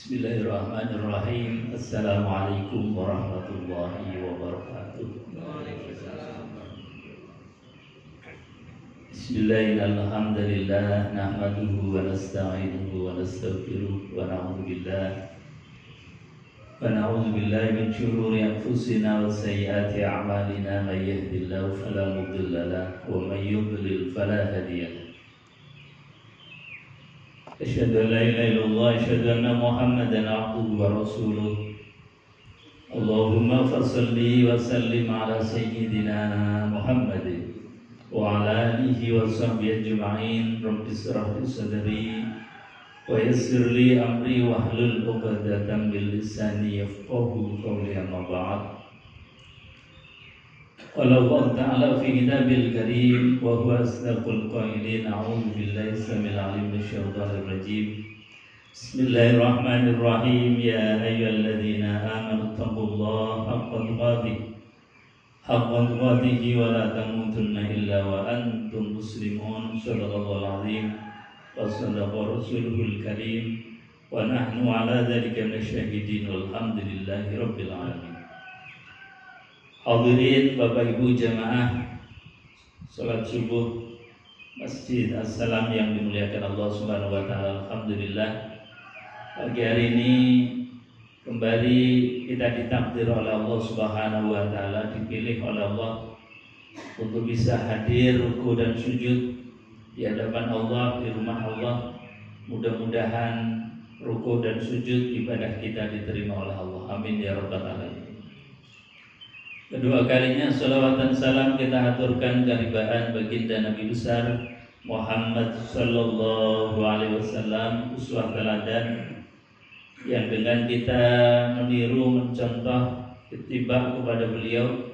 Bismillahirrahmanirrahim. Assalamualaikum warahmatullahi wabarakatuh. Bismillahirrahmanirrahim. Nahmaduhu wa nasta'inuhu wa nastaghfiruh wa na'udzu billahi min shururi anfusina wa sayyiati a'malina. May yahdihillahu fala mudilla lahu wa may yudlil fala hadiya lahu. Asyhadu an la ilaha illallah, asyhadu anna Muhammadan abduhu wa rasuluh. Allahumma fassalli wa sallim ala sayyidina Muhammadin wa ala alihi wa sahbihi ajma'in. Rabbi shrah li sadri wa yassir li amri wahlul 'uqdatam min lisani yafqahu qawli. Amma ba'd. Qala Allah Ta'ala fi kitabil karim wa huwa asdaqul qailin. A'udzu billahi samil alim minasyaitonir rajim. Bismillahirrahmanirrahim. Ya ayyuhalladzina amanu taqullaha haqqa tuqatih wa la tamutunna illa wa antum muslimun. Shadaqallahul azim wa sadaqa rasuluhul karim wa nahnu ala dzalika minasyahidin walhamdulillahi rabbil alamin. Hadirin Bapak Ibu jamaah salat subuh Masjid As-Salam yang dimuliakan Allah Subhanahu wa taala. Alhamdulillah, pagi hari ini kembali kita ditakdir oleh Allah Subhanahu wa taala, dipilih oleh Allah untuk bisa hadir ruku dan sujud di hadapan Allah, di rumah Allah. Mudah-mudahan ruku dan sujud ibadah kita diterima oleh Allah. Amin ya rabbal alamin. Kedua kalinya salawat dan salam kita haturkan kehadiran baginda Nabi besar Muhammad sallallahu alaihi wasallam, uswah teladan yang dengan kita meniru, mencontoh, ittiba kepada beliau.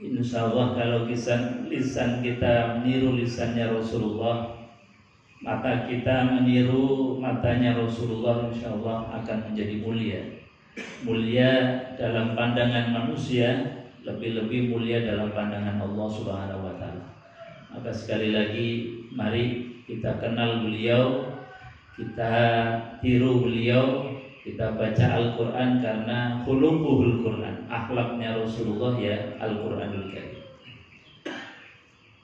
Insyaallah kalau lisan kita meniru lisannya Rasulullah, mata kita meniru matanya Rasulullah, insyaallah akan menjadi mulia dalam pandangan manusia, lebih-lebih mulia dalam pandangan Allah Subhanahu wa taala. Maka sekali lagi mari kita kenal beliau, kita tiru beliau, kita baca Al-Qur'an karena khuluquhul Qur'an, akhlaknya Rasulullah ya Al-Qur'anul Karim.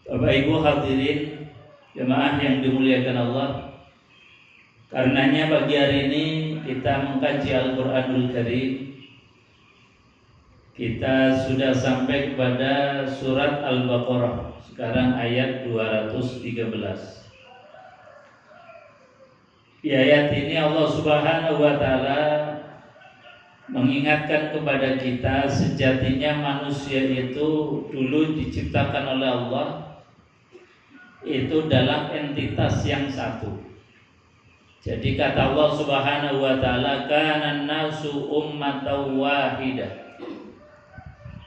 Bapak Ibu hadirin jemaah yang dimuliakan Allah, karenanya pagi hari ini kita mengkaji Al-Qur'anul Karim. Kita sudah sampai kepada surat Al-Baqarah. Sekarang ayat 213. Di ayat ini Allah Subhanahu wa taala mengingatkan kepada kita sejatinya manusia itu dulu diciptakan oleh Allah itu dalam entitas yang satu. Jadi kata Allah Subhanahu wa taala, kanan nasu ummatan wahidah.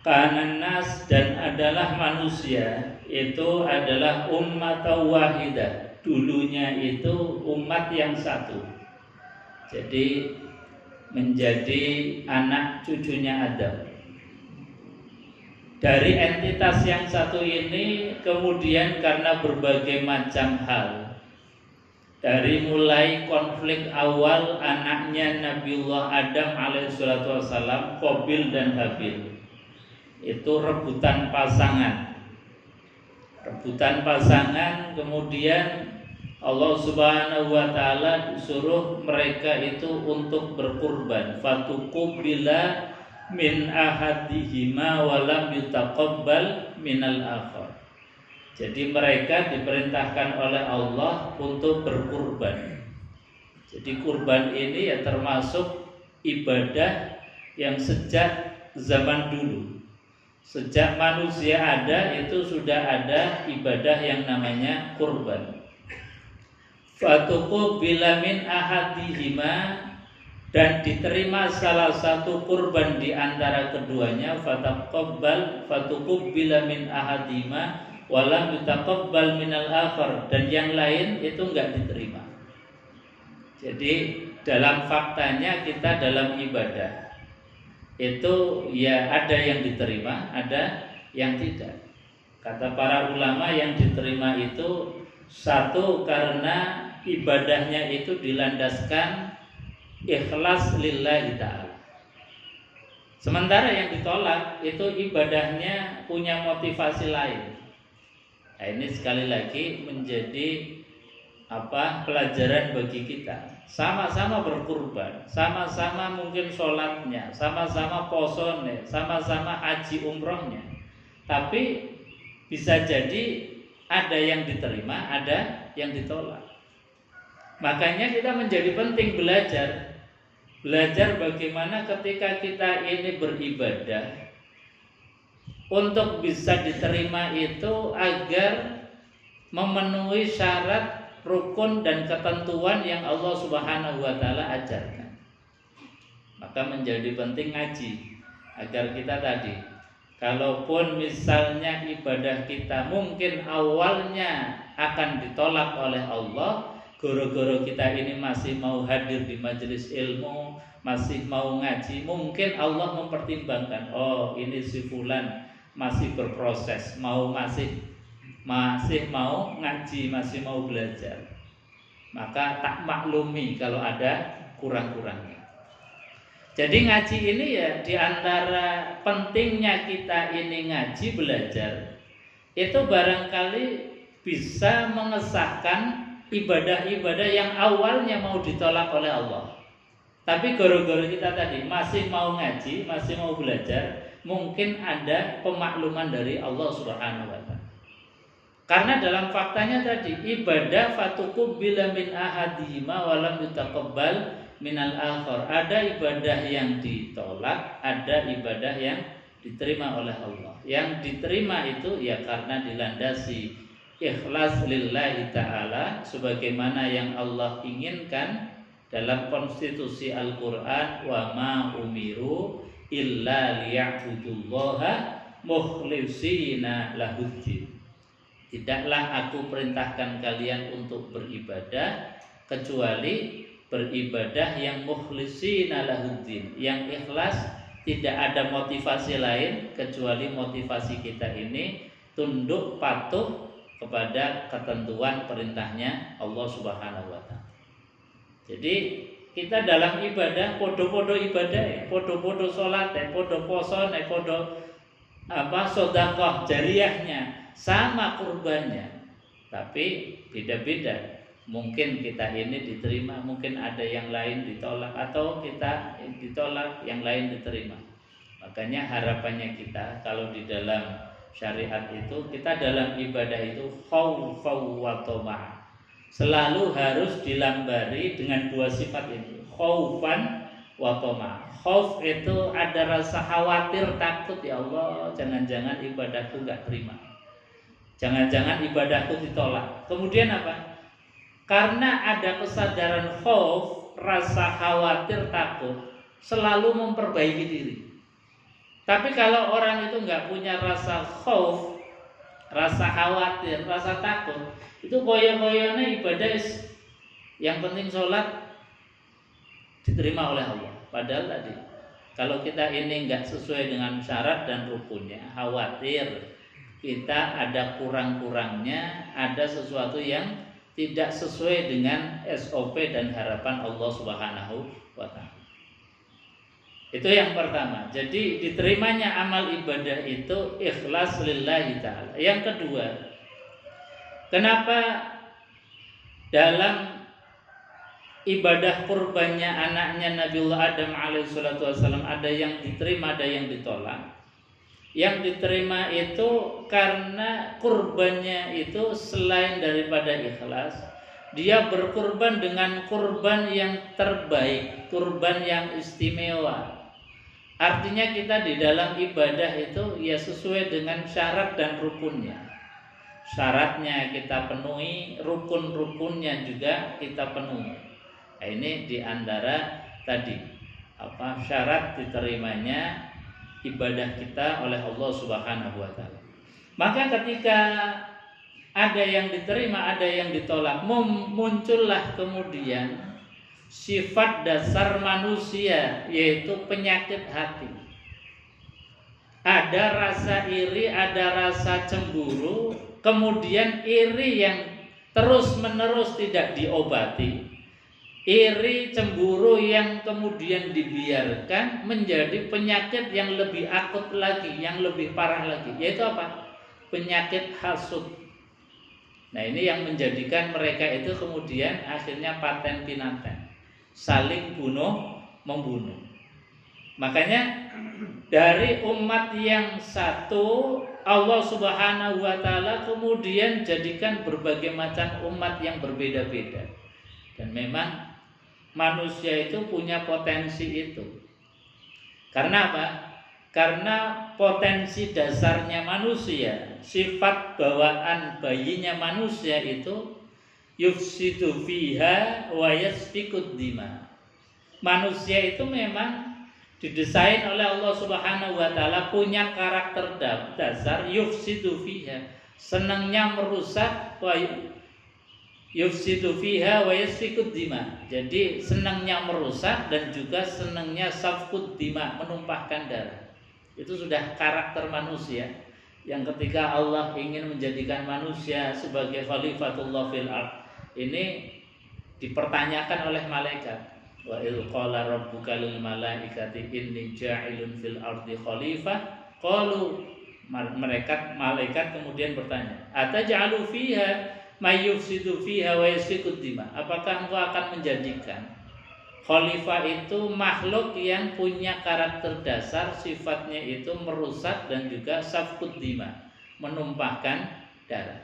Kanan nas, dan adalah manusia itu adalah ummatan wahidah. Dulunya itu umat yang satu. Jadi menjadi anak cucunya Adam. Dari entitas yang satu ini kemudian karena berbagai macam hal, dari mulai konflik awal anaknya Nabiullah Adam alaihissalatu wassalam, Qabil dan Habil, itu rebutan pasangan, kemudian Allah Subhanahu wa taala disuruh mereka itu untuk berkurban. Fatuqubila min ahadihima wa lam yutaqabbal minal akhar. Jadi mereka diperintahkan oleh Allah untuk berkurban. Jadi kurban ini ya termasuk ibadah yang sejak zaman dulu. Sejak manusia ada itu sudah ada ibadah yang namanya kurban. Fatuqubila min ahadihima, dan diterima salah satu kurban di antara keduanya. Fatuqubila min ahadihima walam yutaqabbal minal akhar, dan yang lain itu enggak diterima. Jadi dalam faktanya kita dalam ibadah itu ya ada yang diterima, ada yang tidak. Kata para ulama yang diterima itu satu karena ibadahnya itu dilandaskan ikhlas lillahi ta'ala. Sementara yang ditolak itu ibadahnya punya motivasi lain. Nah, ini sekali lagi menjadi pelajaran bagi kita. Sama-sama berkurban, sama-sama mungkin sholatnya, sama-sama posone, sama-sama haji umrohnya. Tapi bisa jadi ada yang diterima, ada yang ditolak. Makanya kita menjadi penting belajar bagaimana ketika kita ini beribadah untuk bisa diterima itu agar memenuhi syarat, rukun dan ketentuan yang Allah Subhanahu wa taala ajarkan. Maka menjadi penting ngaji agar kita tadi, kalaupun misalnya ibadah kita mungkin awalnya akan ditolak oleh Allah, goro-goro kita ini masih mau hadir di majelis ilmu, masih mau ngaji, mungkin Allah mempertimbangkan, oh ini si fulan masih berproses, masih mau ngaji, masih mau belajar. Maka tak maklumi kalau ada kurang-kurangnya. Jadi ngaji ini ya diantara pentingnya kita ini ngaji belajar, itu barangkali bisa mengesahkan ibadah-ibadah yang awalnya mau ditolak oleh Allah. Tapi gara-gara kita tadi masih mau ngaji, masih mau belajar, mungkin ada pemakluman dari Allah Subhanahu wa taala. Karena dalam faktanya tadi ibadah fatuqabbala min ahadihima wa lam yutaqabbal minal akhar. Ada ibadah yang ditolak, ada ibadah yang diterima oleh Allah. Yang diterima itu ya karena dilandasi ikhlas lillahi ta'ala, sebagaimana yang Allah inginkan dalam konstitusi Al-Quran, wa ma umiru illa liya'budullaha mukhlishina lahuddin. Tidaklah aku perintahkan kalian untuk beribadah kecuali beribadah yang mukhlishina lahuddin, yang ikhlas, tidak ada motivasi lain kecuali motivasi kita ini tunduk patuh kepada ketentuan perintahnya Allah Subhanahu wa taala. Jadi kita dalam ibadah podo-podo ibadah, podo-podo salat, podo poso, podo sedekah jariyahnya, sama kurbannya, tapi beda-beda. Mungkin kita ini diterima, mungkin ada yang lain ditolak, atau kita ditolak, yang lain diterima. Makanya harapannya kita kalau di dalam syariat itu, kita dalam ibadah itu khaufan wa tama', selalu harus dilambari dengan dua sifat ini, khaufan wa tama'. Khauf itu ada rasa khawatir, takut, ya Allah jangan-jangan ibadahku gak terima, jangan-jangan ibadahku ditolak. Kemudian apa? Karena ada kesadaran khauf, rasa khawatir, takut, selalu memperbaiki diri. Tapi kalau orang itu nggak punya rasa khauf, rasa khawatir, rasa takut, itu koyo-koyone ibadah yang penting sholat diterima oleh Allah. Padahal tadi kalau kita ini nggak sesuai dengan syarat dan rukunnya, khawatir kita ada kurang-kurangnya, ada sesuatu yang tidak sesuai dengan SOP dan harapan Allah Subhanahu wa taala. Itu yang pertama. Jadi diterimanya amal ibadah itu ikhlas lillahi ta'ala. Yang kedua, kenapa dalam ibadah kurbannya anaknya Nabiullah Adam alaihissalatu wassalam ada yang diterima, ada yang ditolak? Yang diterima itu karena kurbannya itu selain daripada ikhlas, dia berkurban dengan kurban yang terbaik, kurban yang istimewa. Artinya kita di dalam ibadah itu ya sesuai dengan syarat dan rukunnya. Syaratnya kita penuhi, rukun-rukunnya juga kita penuhi. Nah, ini di antara tadi syarat diterimanya ibadah kita oleh Allah Subhanahu wa taala. Maka ketika ada yang diterima, ada yang ditolak, muncullah kemudian sifat dasar manusia, yaitu penyakit hati. Ada rasa iri, ada rasa cemburu, kemudian iri yang terus-menerus tidak diobati. Iri, cemburu yang kemudian dibiarkan menjadi penyakit yang lebih akut lagi, yang lebih parah lagi, yaitu apa? Penyakit hasud. Nah, ini yang menjadikan mereka itu kemudian akhirnya paten pinaten, saling bunuh membunuh. Makanya dari umat yang satu, Allah Subhanahu wa taala kemudian jadikan berbagai macam umat yang berbeda-beda. Dan memang manusia itu punya potensi itu. Karena apa? Karena potensi dasarnya manusia, sifat bawaan bayinya manusia itu yufsidu fiha wa yasfikud dima. Manusia itu memang didesain oleh Allah Subhanahu wa taala punya karakter dasar yufsidu fiha, senangnya merusak, yufsidu fiha wa yasfikud dima. Jadi senangnya merusak dan juga senangnya safkud dima, menumpahkan darah. Itu sudah karakter manusia yang ketika Allah ingin menjadikan manusia sebagai khalifatullah fil ard, ini dipertanyakan oleh malaikat. Wa il qala rabbuka lil malaikati inni ja'ilun fil ardi khalifah. Qalu, malaikat kemudian bertanya, ataj'alu fiha may yufsidu fiha wa yasfikud dima. Apakah engkau akan menjadikan khalifah itu makhluk yang punya karakter dasar, sifatnya itu merusak dan juga safkud dima, menumpahkan darah.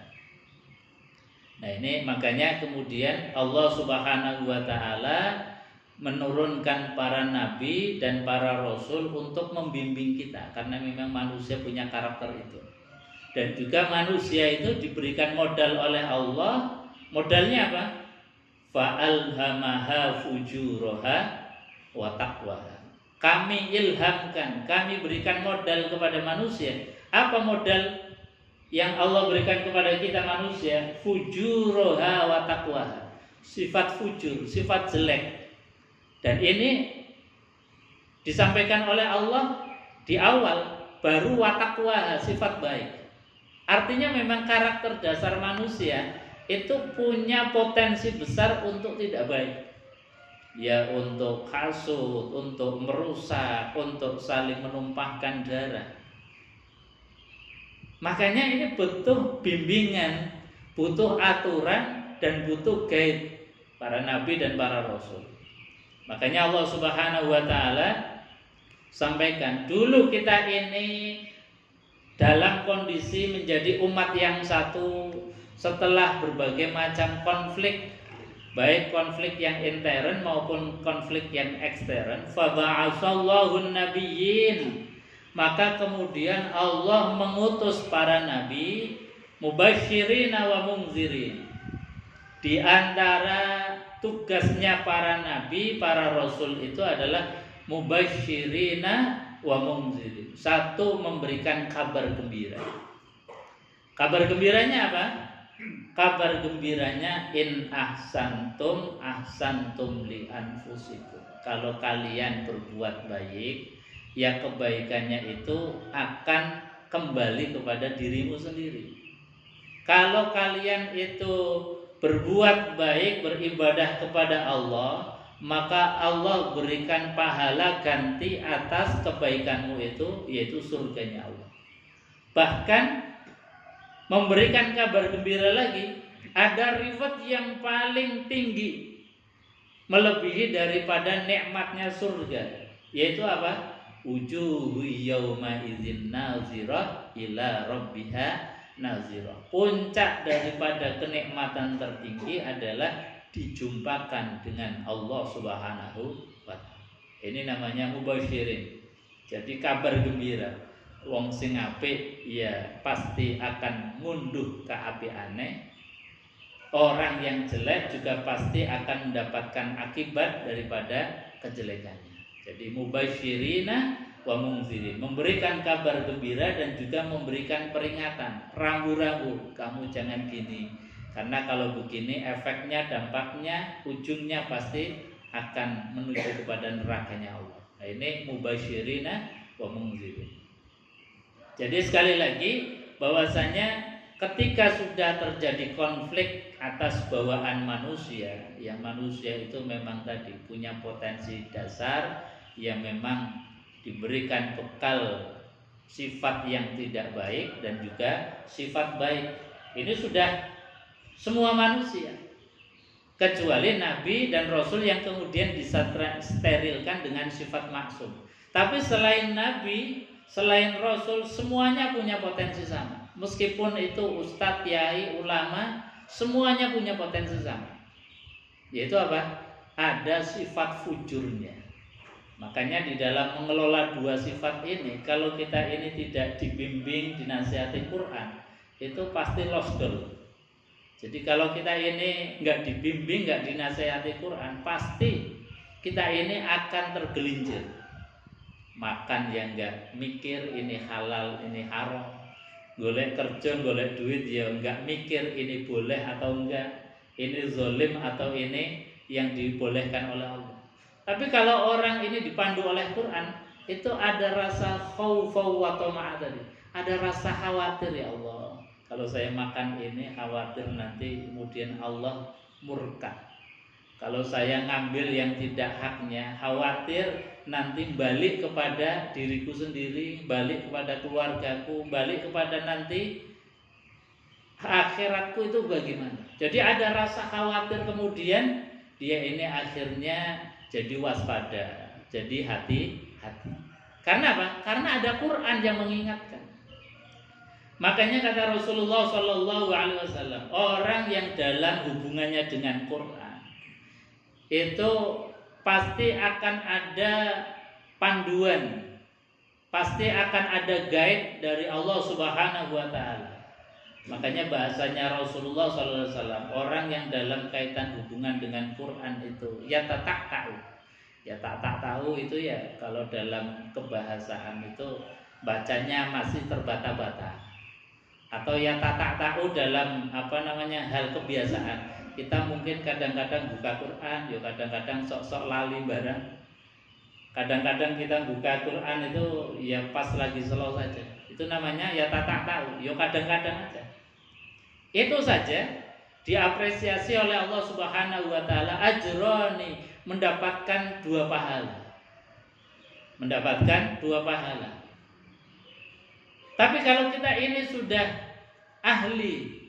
Nah, ini makanya kemudian Allah Subhanahu wa taala menurunkan para nabi dan para rasul untuk membimbing kita, karena memang manusia punya karakter itu. Dan juga manusia itu diberikan modal oleh Allah. Modalnya apa? Fa'alhamaha fujuraha wa taqwaha. Kami ilhamkan, kami berikan modal kepada manusia. Apa modal yang Allah berikan kepada kita manusia? Fujuraha wa taqwaha. Sifat fujur, sifat jelek. Dan ini disampaikan oleh Allah di awal, baru wa taqwaha, sifat baik. Artinya memang karakter dasar manusia itu punya potensi besar untuk tidak baik. Ya, untuk hasud, untuk merusak, untuk saling menumpahkan darah. Makanya ini butuh bimbingan, butuh aturan, dan butuh guide para nabi dan para rasul. Makanya Allah Subhanahu wa taala sampaikan, dulu kita ini dalam kondisi menjadi umat yang satu setelah berbagai macam konflik, baik konflik yang intern maupun konflik yang ekstern. Faba'atsallahu nabiyyin, maka kemudian Allah mengutus para nabi, mubasyirina wa munzirin. Di antara tugasnya para nabi, para rasul itu adalah mubasyirina wa munzirin. Satu, memberikan kabar gembira. Kabar gembiranya apa? Kabar gembiranya in ahsantum ahsantum li anfusikum. Kalau kalian berbuat baik, ya kebaikannya itu akan kembali kepada dirimu sendiri. Kalau kalian itu berbuat baik, beribadah kepada Allah, maka Allah berikan pahala ganti atas kebaikanmu itu, yaitu surganya Allah. Bahkan memberikan kabar gembira lagi, ada reward yang paling tinggi melebihi daripada nikmatnya surga, yaitu apa? Wujuhu yauma idzin nazirah ila rabbiha nazirah. Puncak daripada kenikmatan tertinggi adalah dijumpakan dengan Allah Subhanahu wa taala. Ini namanya mubasyirin. Jadi kabar gembira. Wong sing apik ya pasti akan ngunduh keapiane. Orang yang jelek juga pasti akan mendapatkan akibat daripada kejelekannya. Jadi mubasyirina wa munzirin, memberikan kabar gembira dan juga memberikan peringatan, rambu-rambu, kamu jangan gini. Karena kalau begini efeknya, dampaknya, ujungnya pasti akan menuju kepada nerakanya Allah. Nah, ini mubasyirina wa munzirin. Jadi sekali lagi bahwasanya ketika sudah terjadi konflik atas bawaan manusia, yang manusia itu memang tadi punya potensi dasar yang memang diberikan bekal sifat yang tidak baik dan juga sifat baik. Ini sudah semua manusia, kecuali Nabi dan Rasul yang kemudian disterilkan dengan sifat maksum. Tapi selain Nabi, selain Rasul, semuanya punya potensi sama. Meskipun itu ustadz, kiai, ulama, semuanya punya potensi sama. Yaitu apa? Ada sifat fujurnya. Makanya di dalam mengelola dua sifat ini, kalau kita ini tidak dibimbing, dinasihati Quran, itu pasti losdol. Jadi kalau kita ini nggak dibimbing, nggak dinasihati Quran, pasti kita ini akan tergelincir. Makan yang nggak mikir ini halal, ini haram. Golek kerja, golek duit ya nggak mikir ini boleh atau enggak, ini zalim atau ini yang dibolehkan oleh Allah. Tapi kalau orang ini dipandu oleh Quran, itu ada rasa khaufa wa tama'a tadi. Ada rasa khawatir, ya Allah, kalau saya makan ini khawatir nanti kemudian Allah murka. Kalau saya ngambil yang tidak haknya, khawatir nanti balik kepada diriku sendiri, balik kepada keluargaku, balik kepada nanti akhiratku itu bagaimana. Jadi ada rasa khawatir, kemudian dia ini akhirnya jadi waspada, jadi hati-hati. Karena apa? Karena ada Quran yang mengingatkan. Makanya kata Rasulullah SAW, orang yang dalam hubungannya dengan Quran itu pasti akan ada panduan, pasti akan ada guide dari Allah Subhanahu wa Ta'ala. Makanya bahasanya Rasulullah SAW, orang yang dalam kaitan hubungan dengan Quran itu ya tak tahu. Ya tak tahu itu ya kalau dalam kebahasaan itu bacanya masih terbata-bata. Atau ya tak tahu dalam hal kebiasaan. Kita mungkin kadang-kadang buka Quran, ya kadang-kadang sok-sok lali barang. Kadang-kadang kita buka Quran itu ya pas lagi slow saja. Itu namanya ya tak tahu, ya kadang-kadang aja. Itu saja diapresiasi oleh Allah Subhanahu wa Ta'ala, ajroni, mendapatkan 2 pahala. Mendapatkan 2 pahala. Tapi kalau kita ini sudah ahli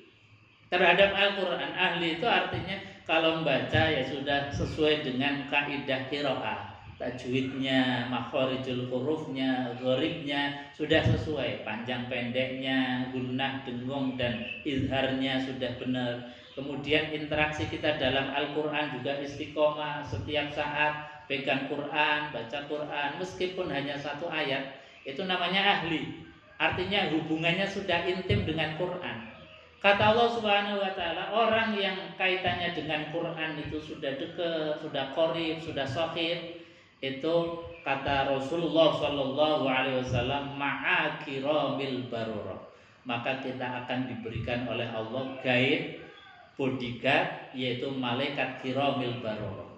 terhadap Al-Quran, ahli itu artinya kalau membaca ya sudah sesuai dengan kaidah qiraah, tajwidnya, makhorijul hurufnya, gharibnya sudah sesuai, panjang pendeknya, gunnah, dengung dan izharnya sudah benar. Kemudian interaksi kita dalam Al-Quran juga istiqomah, setiap saat pegang Quran, baca Quran meskipun hanya 1 ayat, itu namanya ahli. Artinya hubungannya sudah intim dengan Quran. Kata Allah Subhanahu wa Ta'ala, orang yang kaitannya dengan Quran itu sudah dekat, sudah qorib, sudah sahih, itu kata Rasulullah Shallallahu Alaihi Wasallam, ma'a kiramil barurah, maka kita akan diberikan oleh Allah guide, bodyguard, yaitu malaikat kiramil barurah.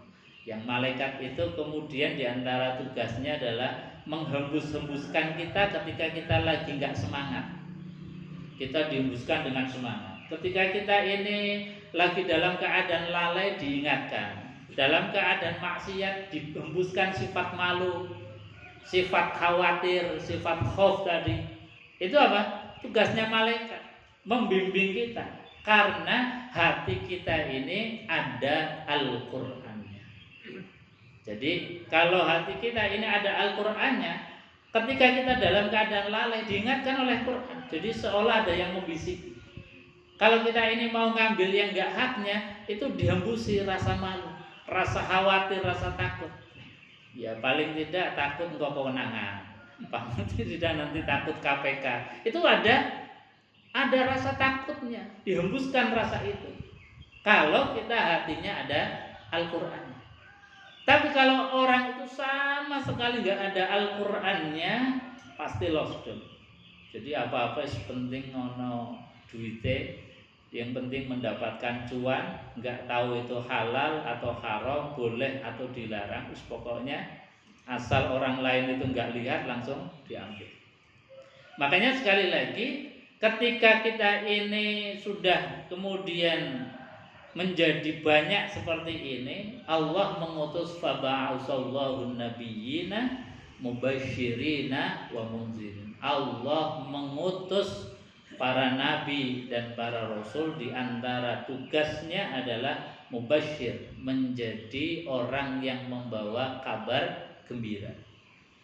Yang malaikat itu kemudian diantara tugasnya adalah menghembus-hembuskan kita ketika kita lagi nggak semangat. Kita dihembuskan dengan semangat. Ketika kita ini lagi dalam keadaan lalai, diingatkan. Dalam keadaan maksiat, dihembuskan sifat malu, sifat khawatir, sifat khauf tadi. Itu apa? Tugasnya malaikat, membimbing kita. Karena hati kita ini ada Al-Qur'annya. Jadi kalau hati kita ini ada Al-Qur'annya, ketika kita dalam keadaan lalai, diingatkan oleh Quran. Jadi seolah ada yang membisiki. Kalau kita ini mau ngambil yang gak haknya, itu dihembusi rasa malu, rasa khawatir, rasa takut. Ya paling tidak takut engkau kewenangan, paling tidak nanti takut KPK. Itu ada rasa takutnya, dihembuskan rasa itu. Kalau kita hatinya ada Al-Quran. Tapi kalau orang itu sama sekali nggak ada Al-Qurannya, pasti lost. Jadi apa-apa penting ngono duite, yang penting mendapatkan cuan, nggak tahu itu halal atau haram, boleh atau dilarang, pokoknya asal orang lain itu nggak lihat langsung diambil. Makanya sekali lagi ketika kita ini sudah kemudian menjadi banyak seperti ini, Allah mengutus faba'asallahu nabiyyina mubasyirina wa munzirin. Allah mengutus para nabi dan para rasul, di antara tugasnya adalah mubasyir, menjadi orang yang membawa kabar gembira,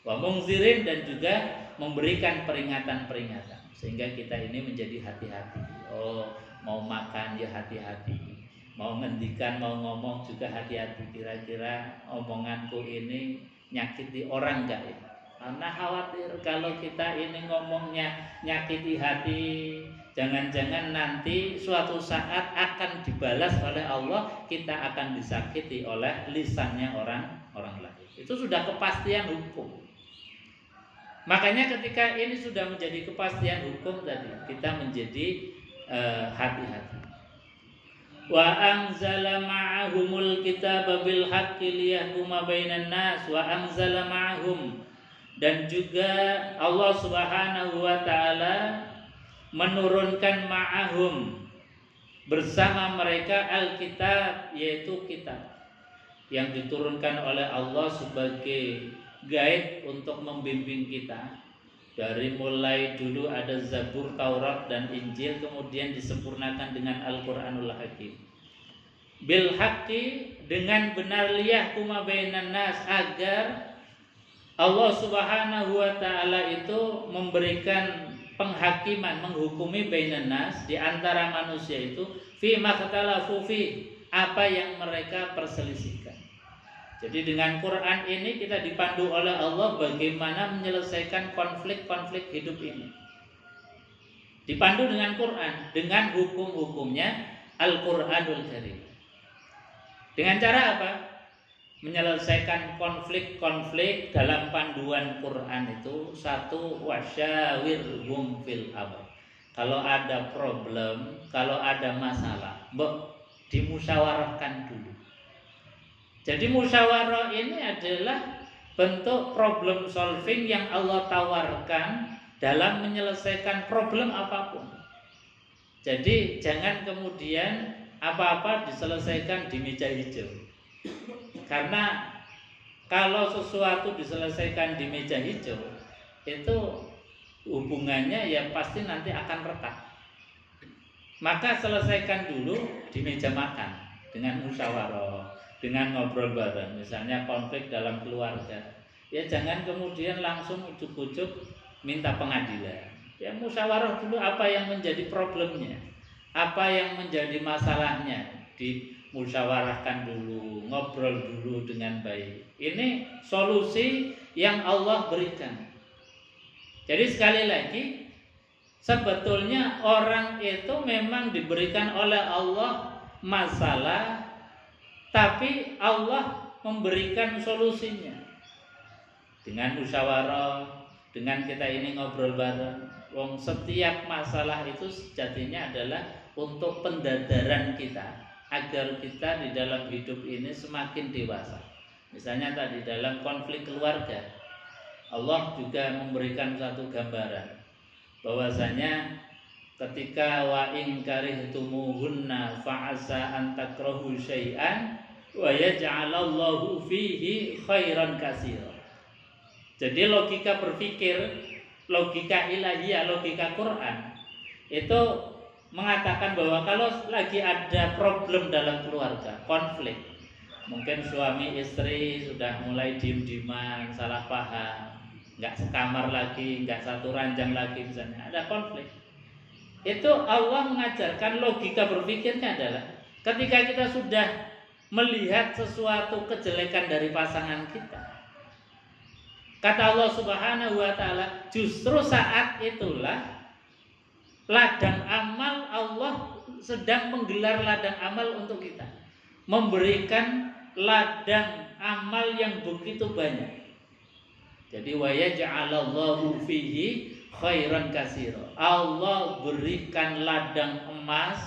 wa munzirin, dan juga memberikan peringatan-peringatan, sehingga kita ini menjadi hati-hati. Oh, mau makan ya hati-hati, mau ngendikan, mau ngomong juga hati-hati, kira-kira omonganku ini nyakiti orang enggak ya? Karena khawatir kalau kita ini ngomongnya nyakiti hati, jangan-jangan nanti suatu saat akan dibalas oleh Allah, kita akan disakiti oleh lisannya orang lain. Itu sudah kepastian hukum. Makanya ketika ini sudah menjadi kepastian hukum tadi, kita menjadi hati-hati. Wa anzala ma'ahumul kitaba bil haqqi liyahkuma bainan nas wa anzala ma'ahum, dan juga Allah Subhanahu wa taala menurunkan ma'ahum, bersama mereka, Alkitab, yaitu kitab yang diturunkan oleh Allah sebagai guide untuk membimbing kita. Dari mulai dulu ada Zabur, Taurat, dan Injil, kemudian disempurnakan dengan Al-Quranul Hakim. Bil haqqi, dengan benar, liyahkuma bainan nas, agar Allah Subhanahu wa taala itu memberikan penghakiman, menghukumi bainan nas, di antara manusia itu, fi makhtalafu fi, apa yang mereka perselisihkan. Jadi dengan Quran ini kita dipandu oleh Allah bagaimana menyelesaikan konflik-konflik hidup ini. Dipandu dengan Quran, dengan hukum-hukumnya Al-Quranul Karim. Dengan cara apa? Menyelesaikan konflik-konflik dalam panduan Quran itu, satu, wasyawirhum fil amr. Kalau ada problem, kalau ada masalah, dimusyawarahkan dulu. Jadi musyawarah ini adalah bentuk problem solving yang Allah tawarkan dalam menyelesaikan problem apapun. Jadi jangan kemudian apa-apa diselesaikan di meja hijau. Karena kalau sesuatu diselesaikan di meja hijau, itu hubungannya ya pasti nanti akan retak. Maka selesaikan dulu di meja makan dengan musyawarah, dengan ngobrol bareng. Misalnya konflik dalam keluarga, ya jangan kemudian langsung ujuk-ujuk minta pengadilan. Ya musyawarah dulu, apa yang menjadi problemnya, apa yang menjadi masalahnya, dimusyawarahkan dulu, ngobrol dulu dengan baik. Ini solusi yang Allah berikan. Jadi sekali lagi, sebetulnya orang itu memang diberikan oleh Allah masalah, tapi Allah memberikan solusinya dengan musyawarah, dengan kita ini ngobrol bareng. Wong, setiap masalah itu sejatinya adalah untuk pendadaran kita, agar kita di dalam hidup ini semakin dewasa. Misalnya tadi dalam konflik keluarga, Allah juga memberikan satu gambaran bahwasanya ketika wa in karihtumuhunna fa'asa an takrahu syai'an wa yaj'alallahu fihi khairan katsira. Jadi logika berpikir, logika ilahiyah, logika Quran itu mengatakan bahwa kalau lagi ada problem dalam keluarga, konflik, mungkin suami istri sudah mulai diem-dieman, salah paham, nggak sekamar lagi, nggak satu ranjang lagi, misalnya ada konflik. Itu Allah mengajarkan logika berpikirnya adalah ketika kita sudah melihat sesuatu kejelekan dari pasangan kita, kata Allah Subhanahu wa taala, justru saat itulah ladang amal, Allah sedang menggelar ladang amal untuk kita, memberikan ladang amal yang begitu banyak. Jadi wa yaj'alallahu fihi khairan katsira. Allah berikan ladang emas,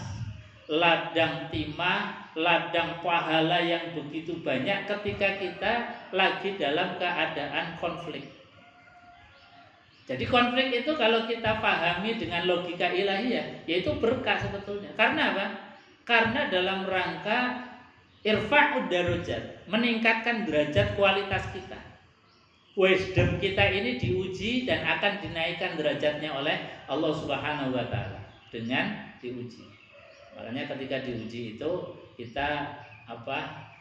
ladang timah, ladang pahala yang begitu banyak ketika kita lagi dalam keadaan konflik. Jadi konflik itu kalau kita pahami dengan logika ilahiyah, yaitu berkah sebetulnya. Karena apa? Karena dalam rangka irfa'ud darajat, meningkatkan derajat kualitas kita. Wisdom kita ini diuji dan akan dinaikkan derajatnya oleh Allah Subhanahu wa taala dengan diuji. Makanya ketika diuji itu kita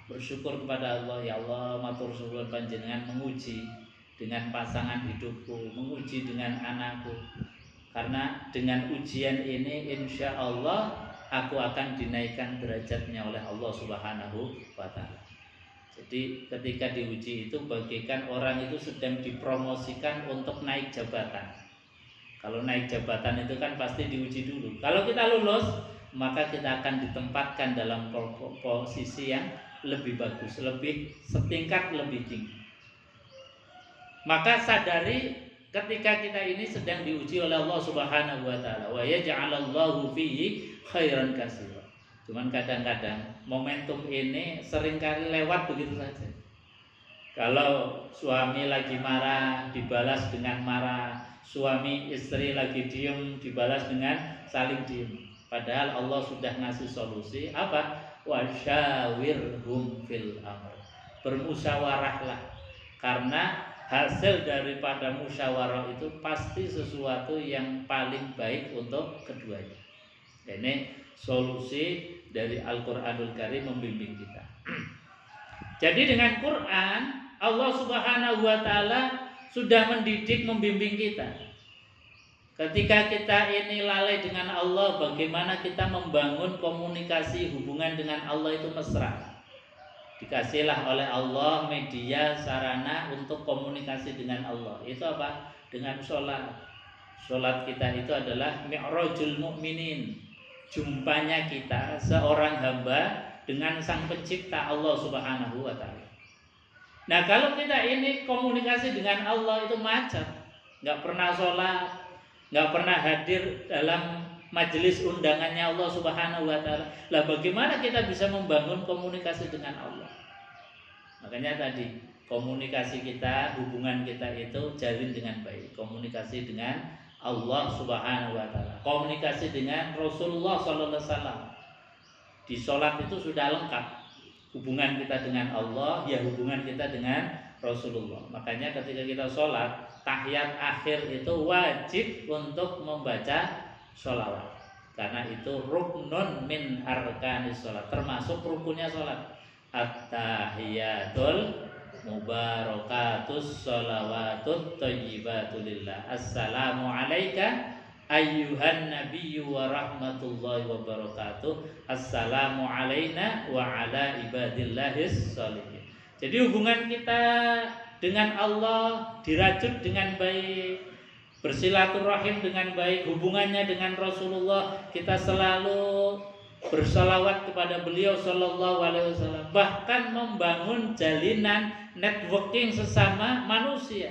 bersyukur kepada Allah, ya Allah matur suwun panjenengan menguji dengan pasangan hidupku, menguji dengan anakku. Karena dengan ujian ini insya Allah aku akan dinaikkan derajatnya oleh Allah Subhanahu wa taala. Jadi ketika diuji itu bagaikan orang itu sedang dipromosikan untuk naik jabatan. Kalau naik jabatan itu kan pasti diuji dulu. Kalau kita lulus, maka kita akan ditempatkan dalam posisi yang lebih bagus, lebih setingkat lebih tinggi. Maka sadari ketika kita ini sedang diuji oleh Allah Subhanahu wa taala, wa yaj'alallahu fihi khairan katsira. Cuman kadang-kadang momentum ini seringkali lewat begitu saja. Kalau suami lagi marah dibalas dengan marah, suami istri lagi diem dibalas dengan saling diem. Padahal Allah sudah ngasih solusi apa? Wasyawirhum fil amr. Bermusyawarahlah, karena hasil daripada musyawarah itu pasti sesuatu yang paling baik untuk keduanya. Ini solusi dari Al-Quranul Karim membimbing kita. Jadi dengan Quran Allah Subhanahu wa taala sudah mendidik, membimbing kita. Ketika kita ini lalai dengan Allah, bagaimana kita membangun komunikasi hubungan dengan Allah itu mesra. Dikasihlah oleh Allah media sarana untuk komunikasi dengan Allah. Itu apa? Dengan sholat. Sholat kita itu adalah mi'rajul mu'minin, jumpanya kita seorang hamba dengan sang pencipta Allah Subhanahu wa ta'ala. Nah kalau kita ini komunikasi dengan Allah itu macet, gak pernah sholat, gak pernah hadir dalam majelis undangannya Allah Subhanahu wa ta'ala, lah bagaimana kita bisa membangun komunikasi dengan Allah? Makanya tadi komunikasi kita, hubungan kita itu jalin dengan baik. Komunikasi dengan Allah Subhanahu wa taala, komunikasi dengan Rasulullah sallallahu alaihi wasallam. Di sholat itu sudah lengkap hubungan kita dengan Allah, ya hubungan kita dengan Rasulullah. Makanya ketika kita sholat, tahiyat akhir itu wajib untuk membaca sholawat, karena itu ruknun min arkanis sholat, termasuk rukunnya sholat. At-tahiyatul mubarakatus sholawatut thayyibatul lillah. Assalamu alayka ayyuhan nabiyyu wa rahmatullahi wa barakatuh. Assalamu alayna wa ala ibadillahis sholihin. Jadi hubungan kita dengan Allah dirajut dengan baik, bersilaturahim dengan baik, hubungannya dengan Rasulullah kita selalu bersalawat kepada beliau sallallahu alaihi wasallam, bahkan membangun jalinan networking sesama manusia.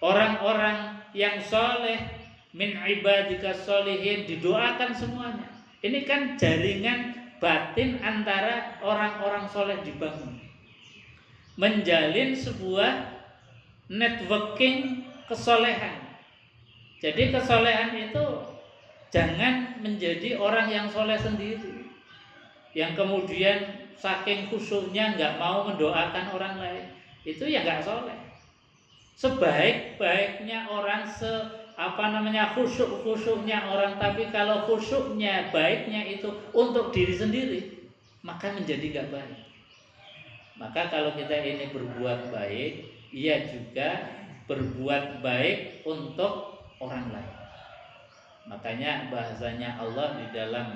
Orang-orang yang soleh min ibadika sholihin didoakan semuanya. Ini kan jaringan batin antara orang-orang soleh dibangun, menjalin sebuah networking kesolehan. Jadi kesolehan itu jangan menjadi orang yang soleh sendiri, yang kemudian saking khusyuknya nggak mau mendoakan orang lain. Itu ya nggak soleh. Sebaik-baiknya orang, khusyuk-khusyuknya orang, tapi kalau khusyuknya baiknya itu untuk diri sendiri, maka menjadi nggak baik. Maka kalau kita ini berbuat baik, ia juga berbuat baik untuk orang lain. Makanya bahasanya Allah di dalam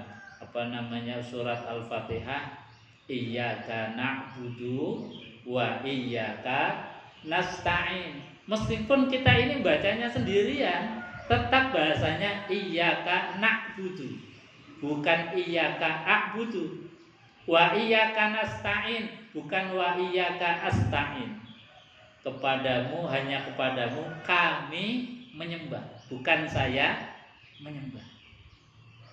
surat Al-Fatihah, iyyaka na'budu wa iyyaka nasta'in. Meskipun kita ini bacanya sendirian, tetap bahasanya iyyaka na'budu, bukan iyyaka a'budu. Wa iyyaka nasta'in, bukan wa iyyaka asta'in. Hanya kepadamu kami menyembah, bukan saya menyembah.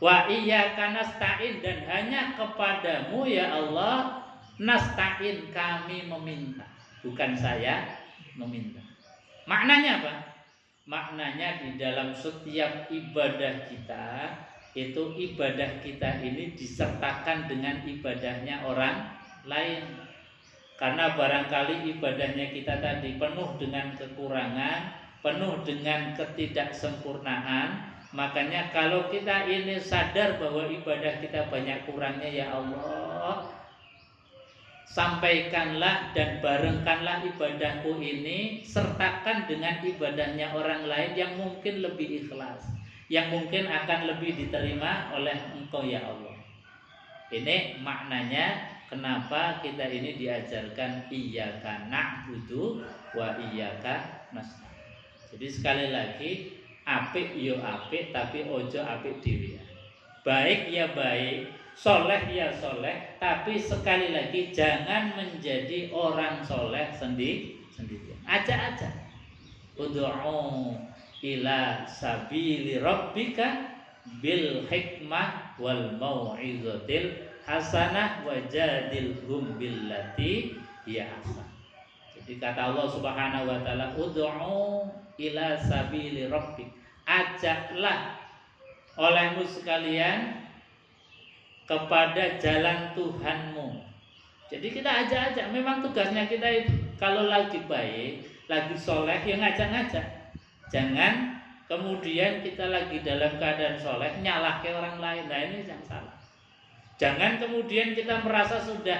Wa iyyaka nasta'in, dan hanya kepadamu ya Allah nasta'in, kami meminta, bukan saya meminta. Maknanya apa? maknanya di dalam setiap ibadah kita itu ibadah kita ini disertakan dengan ibadahnya orang lain. Karena barangkali ibadahnya kita tadi penuh dengan kekurangan, penuh dengan ketidaksempurnaan. Makanya kalau kita ini sadar bahwa ibadah kita banyak kurangnya, ya Allah, sampaikanlah dan barengkanlah ibadahku ini, sertakan dengan ibadahnya orang lain yang mungkin lebih ikhlas, yang mungkin akan lebih diterima oleh Engkau ya Allah. Ini maknanya kenapa kita ini diajarkan iyyaka na'budu wa iyyaka nasta'in. Jadi sekali lagi, apik yo apik tapi ojo apik dhewe. Baik ya baik, soleh ya soleh, tapi sekali lagi jangan menjadi orang soleh sendirian. Ajak-ajak. Ud'u ila sabili rabbika bil hikmah wal mau'izatil hasanah wajadilhum billati hiya ahsan. Jadi kata Allah Subhanahu wa taala, ud'u ila sabili rabbik. Ajaklah olehmu sekalian kepada jalan Tuhanmu. Jadi kita ajak-ajak. Memang tugasnya kita itu kalau lagi baik, lagi soleh, ya ngajak-ngajak. Jangan kemudian kita lagi dalam keadaan soleh nyalahke orang lain. Nah ini yang salah. Jangan kemudian kita merasa sudah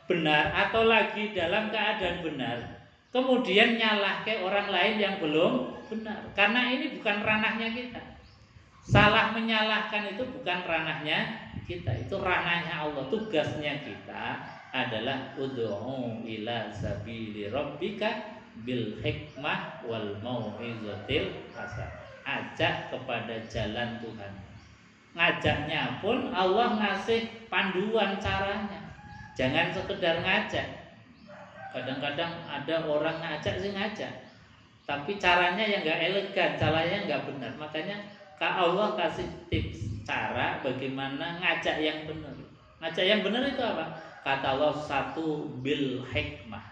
benar atau lagi dalam keadaan benar, kemudian nyalahke orang lain yang belum benar. Karena ini bukan ranahnya kita. Salah menyalahkan itu bukan ranahnya kita, itu ranahnya Allah. Tugasnya kita adalah ud'u ila sabili rabbika bil hikmah wal mau'izatil hasanah. Ajak kepada jalan Tuhan. Ngajaknya pun Allah ngasih panduan caranya. Jangan sekedar ngajak. Kadang-kadang ada orang ngajak sih ngajak, tapi caranya yang enggak elegan, caranya enggak benar. Makanya Allah kasih tips cara bagaimana ngajak yang benar. Ngajak yang benar itu apa? Kata Allah, satu bil hikmah,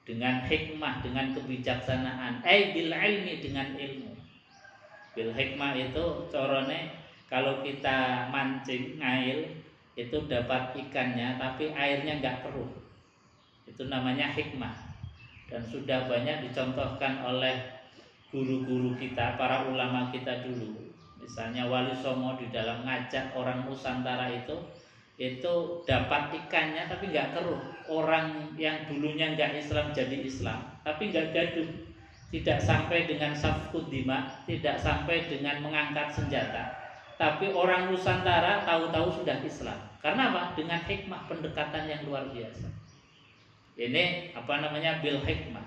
dengan hikmah, dengan kebijaksanaan. Bil ilmi, dengan ilmu. Bil hikmah itu corone kalau kita mancing ngail itu dapat ikannya tapi airnya enggak keruh. Itu namanya hikmah. Dan sudah banyak dicontohkan oleh guru-guru kita, para ulama kita dulu. Misalnya Wali Songo di dalam ngajak orang Nusantara itu dapat ikannya tapi enggak keruh. Orang yang dulunya enggak Islam jadi Islam, tapi enggak gaduh. Tidak sampai dengan safkud dima, tidak sampai dengan mengangkat senjata. Tapi orang Nusantara tahu-tahu sudah Islam. Karena apa? Dengan hikmah, pendekatan yang luar biasa. Ini bil hikmah.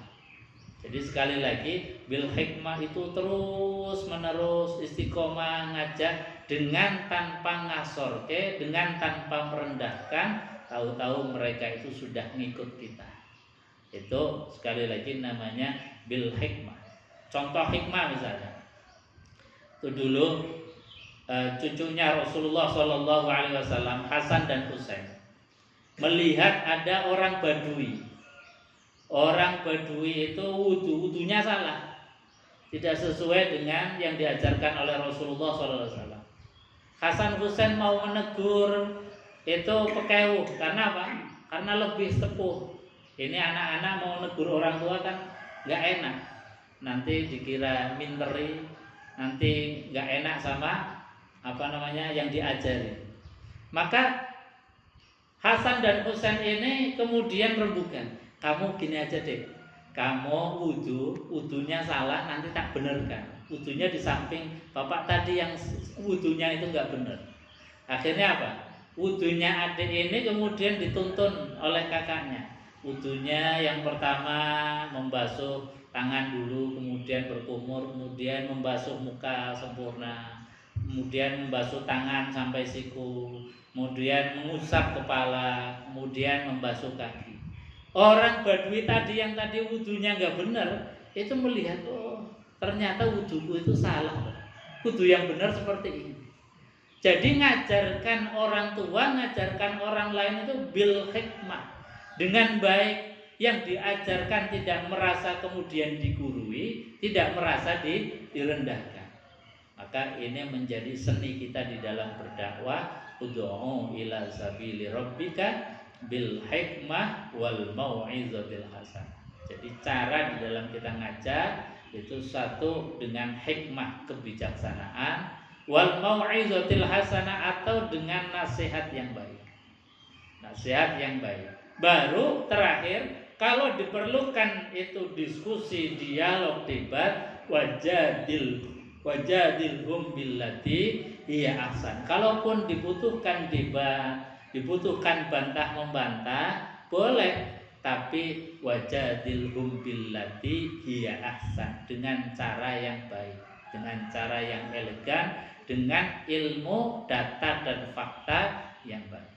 Jadi sekali lagi, bil hikmah itu terus menerus istiqomah ngajak dengan tanpa ngasorke, dengan tanpa merendahkan. Tahu-tahu mereka itu sudah ngikut kita. Itu sekali lagi namanya bil hikmah. Contoh hikmah misalnya, itu dulu cucunya Rasulullah SAW, Hasan dan Husain, melihat ada orang Badui. Orang Badui itu wudunya salah, tidak sesuai dengan yang diajarkan oleh Rasulullah SAW. Hasan Husain mau menegur itu pekewuh. Karena apa? Karena lebih sepuh. Ini anak-anak mau menegur orang tua kan nggak enak. Nanti dikira minteri, nanti nggak enak sama yang diajari. Maka Hasan dan Husain ini kemudian rembukan, kamu gini aja deh, kamu wudunya salah, nanti tak benerkan. Wudunya di samping bapak tadi yang wudunya itu nggak benar. Akhirnya apa? Wudunya adik ini kemudian dituntun oleh kakaknya. Wudunya yang pertama membasuh tangan dulu, kemudian berkumur, kemudian membasuh muka sempurna, kemudian membasuh tangan sampai siku, kemudian mengusap kepala, kemudian membasuh kaki. Orang Badui tadi yang tadi wudunya nggak benar, itu melihat, oh ternyata wuduku itu salah. Wudu yang benar seperti ini. Jadi ngajarkan orang tua, ngajarkan orang lain itu bil hikmah, dengan baik, yang diajarkan tidak merasa kemudian digurui, tidak merasa direndahkan. Maka ini menjadi seni kita di dalam berdakwah. Ud'u ila sabili rabbika bil hikmah wal mau'izatil hasanah. Jadi cara di dalam kita ngajar itu satu dengan hikmah kebijaksanaan, wal mau'izatil hasanah atau dengan nasihat yang baik. Nasihat yang baik. Baru terakhir, kalau diperlukan itu diskusi, dialog, debat, wajadilhum billati hiya ahsan. Kalaupun dibutuhkan debat, dibutuhkan bantah membantah, boleh, tapi wajadilhum billati hiya ahsan, dengan cara yang baik, dengan cara yang elegan, dengan ilmu, data dan fakta yang baik.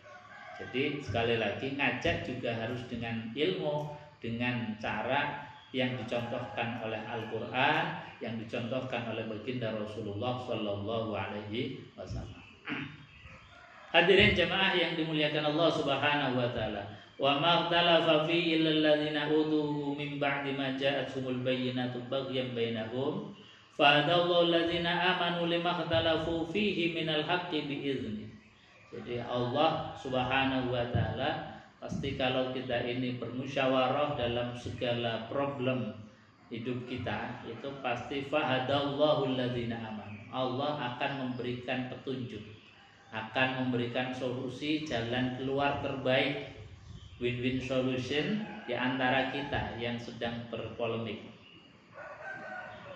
Jadi sekali lagi ngajak juga harus dengan ilmu, dengan cara yang dicontohkan oleh Al-Quran, yang dicontohkan oleh baginda Rasulullah Sallallahu Alaihi Wasallam. Hadirin jamaah yang dimuliakan Allah Subhanahu Wa Taala. Wa ma ikhtalafa fihi illal ladzina utuhu min ba'di ma ja'atuhumul bayyinatu baghyan bainahum fa hadallahu alladzina amanu lima ikhtalafu fihi minal haqqi bi'idznihi. Jadi Allah Subhanahu Wa Taala pasti kalau kita ini bermusyawarah dalam segala problem hidup kita, itu pasti fahadallahu alladzina amanu. Allah akan memberikan petunjuk, akan memberikan solusi, jalan keluar terbaik, win-win solution di antara kita yang sedang berpolemik.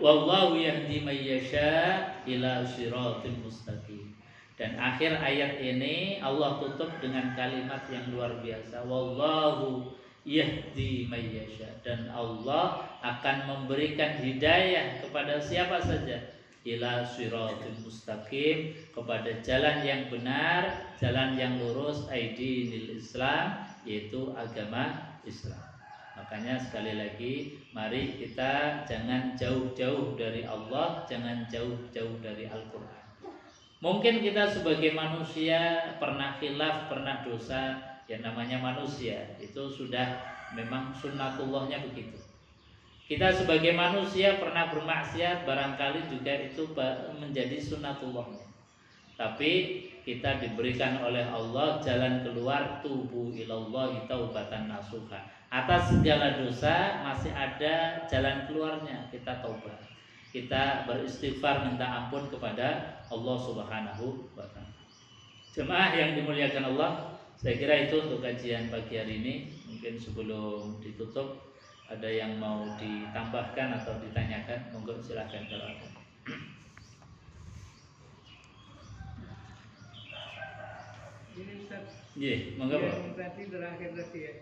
Wallahu yahdi may yasha ila shiratim mustaqim. Dan akhir ayat ini Allah tutup dengan kalimat yang luar biasa. Wallahu yahdi may yasha. Dan Allah akan memberikan hidayah kepada siapa saja. Ila shiratil mustaqim, kepada jalan yang benar, jalan yang lurus, aidinil Islam, yaitu agama Islam. Makanya sekali lagi, mari kita jangan jauh-jauh dari Allah, jangan jauh-jauh dari Al-Quran. Mungkin kita sebagai manusia pernah khilaf, pernah dosa, yang namanya manusia, itu sudah memang sunnatullahnya begitu. Kita sebagai manusia pernah bermaksiat, barangkali juga itu menjadi sunnatullahnya. Tapi kita diberikan oleh Allah jalan keluar, tubu ilallahi taubatan nasuha. Atas segala dosa masih ada jalan keluarnya, kita taubat. Kita beristighfar, minta ampun kepada Allah Subhanahu wa Ta'ala. Jemaah yang dimuliakan Allah, saya kira itu untuk kajian pagi hari ini. Mungkin sebelum ditutup ada yang mau ditambahkan atau ditanyakan, monggo silakan kalau ada. Ini Ustaz, Iya, monggo Pak. yang tadi terakhir tadi ya,